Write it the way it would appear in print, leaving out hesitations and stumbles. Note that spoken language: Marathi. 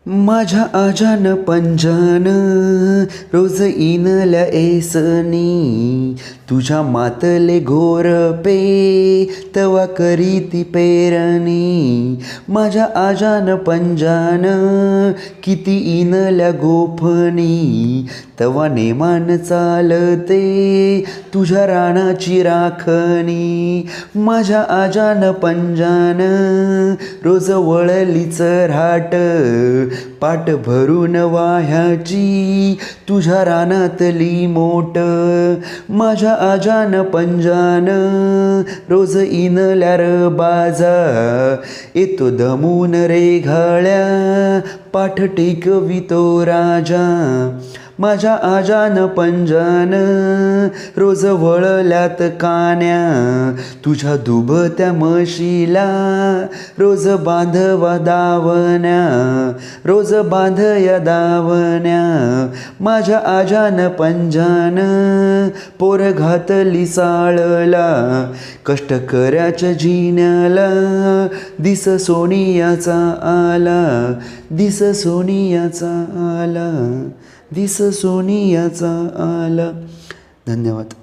माझ्या आजान पंजान रोज इनल्या एसनी तुझ्या मातले घोरपे तवा करी ती पेरणी. माझ्या आजान पंजान किती इनल्या गोफणी तवा नेमान चालते तुझ्या रानाची राखणी. माझ्या आजान पंजान रोज वळली चऱ्हाट पाट भरून वाह्याची तुझ्या रानातली मोट. माझ्या आजान पंजान रोज इनल्या र बाजा येतो दमून रेघाळ्या पाठ टेकवितो राजा. माझ्या आजान पंजान रोज वळल्यात कान्या तुझ्या दुभत्या म्हशीला रोज बांधवा दावण्या रोज बांधया दावण्या. माझ्या आजान पंजान पोर घातली साळला कष्टकऱ्याच्या जिन्याला दिस सोनियाचा आला दिस सोनियाचा आला दिस सोनियाचा आला. धन्यवाद.